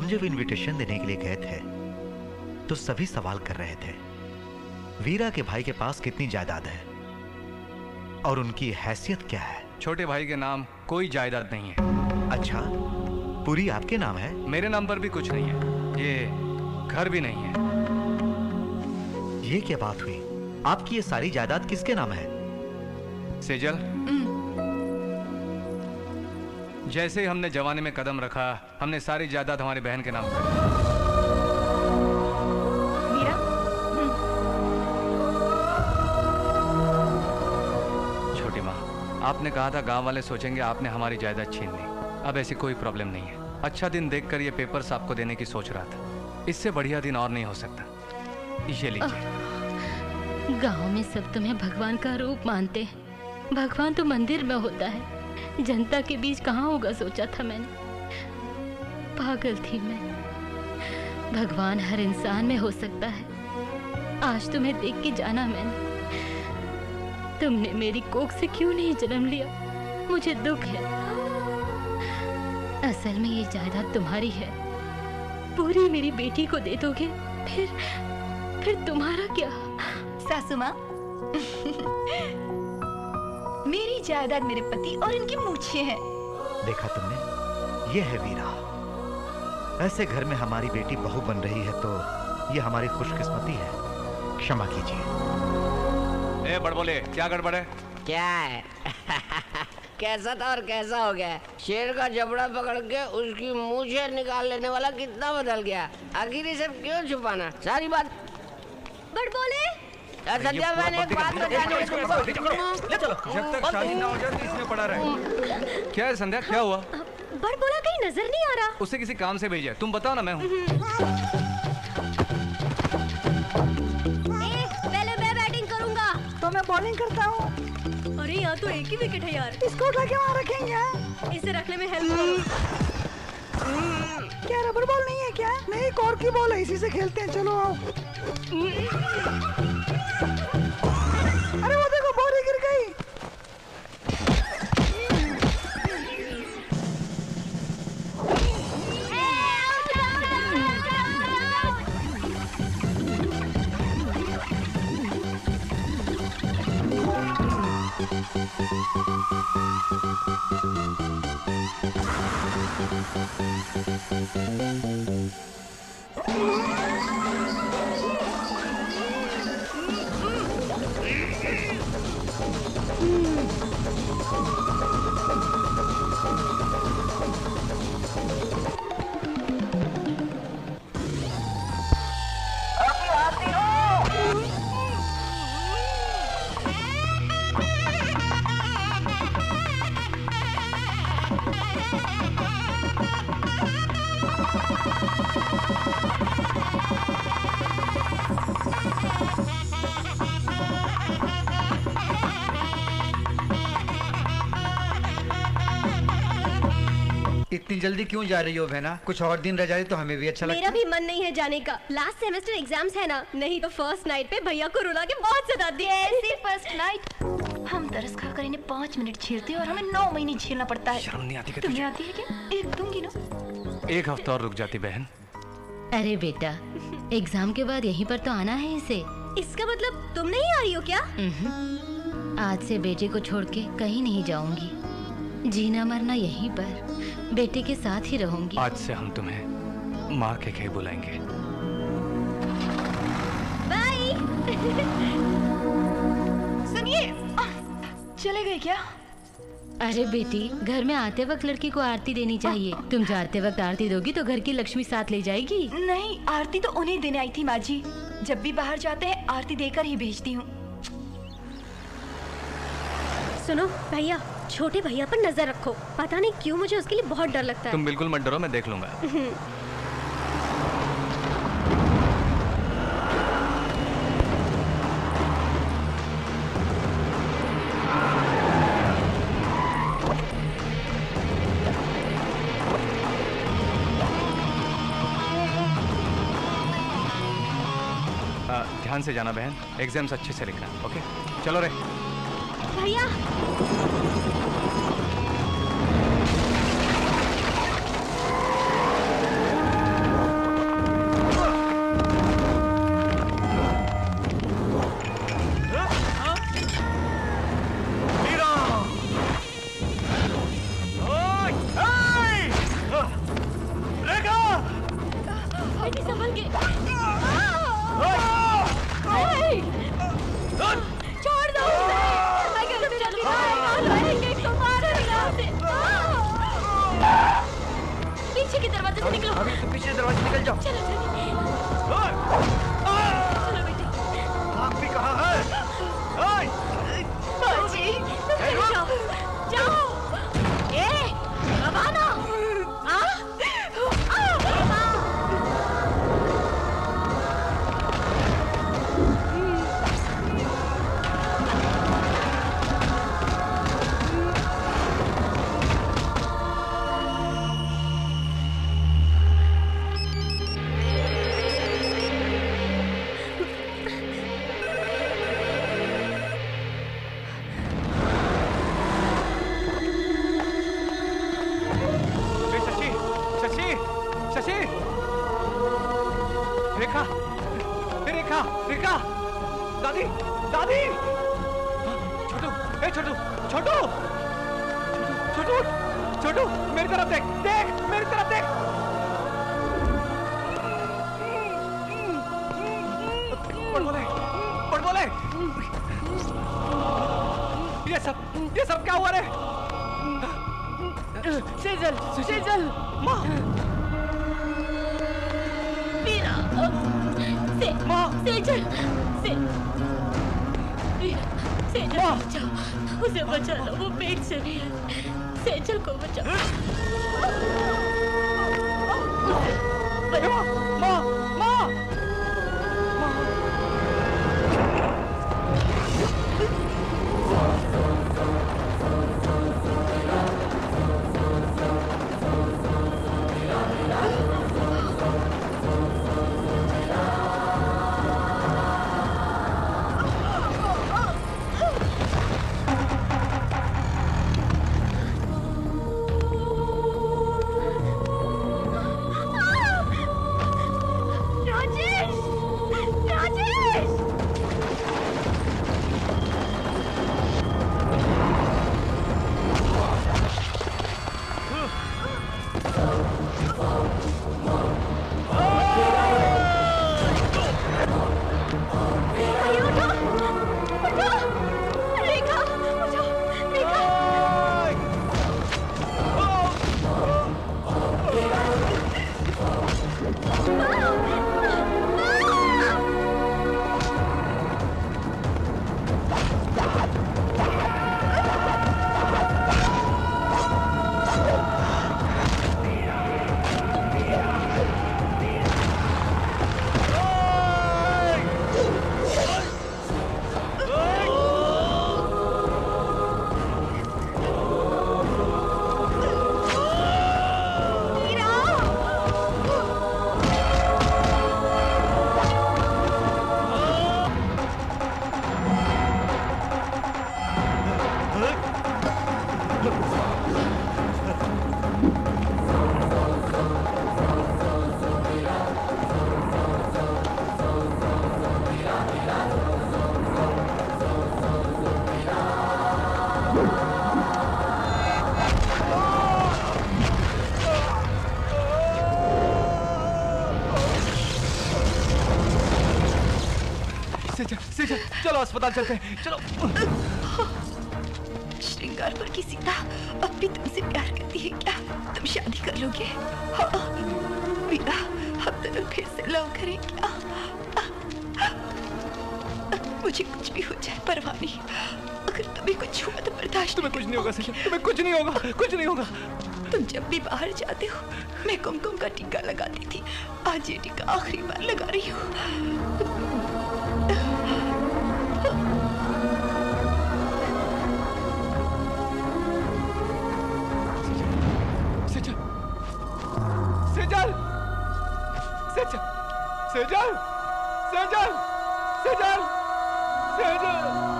हम जब इनविटेशन देने के लिए गए थे तो सभी सवाल कर रहे थे वीरा के भाई के पास कितनी जायदाद है और उनकी हैसियत क्या है। छोटे भाई के नाम कोई जायदाद नहीं है। अच्छा, पूरी आपके नाम है? मेरे नाम पर भी कुछ नहीं है, ये घर भी नहीं है। ये क्या बात हुई? आपकी ये सारी जायदाद किसके नाम है? सेजल, जैसे ही हमने जवानी में कदम रखा हमने सारी जायदाद हमारी बहन के नाम कर दी। वीरा? छोटी माँ, आपने कहा था गांव वाले सोचेंगे आपने हमारी जायदाद छीन ली। अब ऐसी कोई प्रॉब्लम नहीं है। अच्छा दिन देखकर ये पेपर्स आपको देने की सोच रहा था। इससे बढ़िया दिन और नहीं हो सकता। ये लीजिए। गांव में सब तुम्हें भगवान का रूप मानते हैं। भगवान तो मंदिर में होता है, जनता के बीच कहाँ होगा सोचा था मैंने। पागल थी मैं। भगवान हर इंसान में हो सकता है। आज तुम्हें देख के जाना मैंने। तुमने मेरी कोख से क्यों नहीं जन्म लिया, मुझे दुख है। असल में ये जायदाद तुम्हारी है, पूरी मेरी बेटी को दे दोगे, फिर तुम्हारा क्या? सासू माँ, मेरी जायदाद मेरे पति और इनकी मूछें हैं। देखा तुमने, ये है वीरा। ऐसे घर में हमारी बेटी बहू बन रही है तो ये हमारी खुशकिस्मती है। क्षमा कीजिए। ए बड़बोले, क्या गड़बड़ है? क्या है? कैसा था और कैसा हो गया? शेर का जबड़ा पकड़ के उसकी मूछें निकाल लेने वाला कितना बदल गया। आखिर ये सब क्यों छुपाना? सारी बात बड़बोले, सत्या, मैंने एक बात बतानी है तुमको। जब तक शादी ना हो जाए तो इसमें पड़ा रहे। क्या है संध्या, क्या हुआ? बड़बोला कहीं नजर नहीं आ रहा। उसे किसी काम से भेजा, तुम बताओ ना। मैं हूँ। पहले मैं बैटिंग करूंगा। तो मैं बॉलिंग करता हूँ। अरे यहाँ तो एक ही विकेट है यार। इसको उठा के वहाँ रखेंगे। इसे रखने में हेल्प करो। क्या रबर बॉल नहीं है क्या? नहीं, कॉर्क की बॉल है, इसी से खेलते हैं। चलो आओ। अरे वो देखो, बॉल ही गिर गई। इतनी जल्दी क्यों जा रही हो बहना? कुछ और दिन रह जाए तो हमें भी अच्छा लगता। मेरा भी मन नहीं है जाने का। लास्ट सेमेस्टर एग्जाम्स है ना, नहीं तो फर्स्ट नाइट पे भैया को रुला के बहुत सता दी। ऐसी फर्स्ट नाइट हम तरस खाकर इन्हें 5 मिनट झेलते हैं और हमें 9 महीने झेलना पड़ता है। शर्म नहीं आती? तुम्हें आती है क्या? एक दूंगी ना। एक हफ्ता और रुक जाती बहन। अरे बेटा, एग्जाम के बाद यहीं पर तो आना है इसे। इसका मतलब तुम नहीं आ रही हो क्या? आज से बेटे को छोड़ के कहीं नहीं जाऊंगी। जीना मरना यहीं पर, बेटे के साथ ही रहूंगी। आज से हम तुम्हें माँ के कहे बुलाएंगे। बाय। सुनिए, चले गए क्या? अरे बेटी, घर में आते वक्त लड़की को आरती देनी चाहिए। तुम जाते वक्त आरती दोगी तो घर की लक्ष्मी साथ ले जाएगी। नहीं, आरती तो उन्हें देने आई थी माँ जी। जब भी बाहर जाते हैं आरती देकर ही भेजती हूँ। सुनो भैया, छोटे भैया पर नजर रखो। पता नहीं क्यों मुझे उसके लिए बहुत डर लगता है। तुम बिल्कुल मत डरो, मैं देख लूंगा। ध्यान से जाना बहन, एग्जाम्स अच्छे से लिखना। ओके, चलो रे भैया। अभी तुम पीछे दरवाजे निकल जाओ। चलो जल्दी। चलो बेटे। आप भी कहाँ है? बाजी, जाओ, जाओ। ए, अब आना। रेखा, रेखा, रेखा, दादी, दादी, छोटू, ए छोटू, छोटू, छोटू, छोटू, मेरी तरफ देख, देख, मेरी तरफ देख। पढ़ बोले, पढ़ बोले। ये सब क्या हुआ रे? सेजल, सेजल, माँ, मीरा, माँ, सेजल, सेजल, बचाओ, उसे बचा लो, वो पेट से भी है। सेजल को बचाओ। माँ, माँ, राजेश, राजेश। चलो अस्पताल चलते हैं, चलो। श्रृंगारपुर की सीता अब भी तुमसे प्यार करती है क्या? तुम शादी कर लोगे? हाँ मीरा, हम दोनों फिर से लव करें क्या? मुझे कुछ भी हो जाए परवाह नहीं, अगर तुम्हें कुछ हुआ तो बर्दाश्त। तुम्हें कुछ नहीं होगा सच, तुम्हें कुछ नहीं होगा, कुछ नहीं होगा। तुम जब भी बाहर जाते हो मैं कुमकुम का टीका लगाती थी, आज ये टीका आखिरी बार लगा रही हूँ। सेजल, सेजल, सेजल, सेजल, सेजल, सेजल।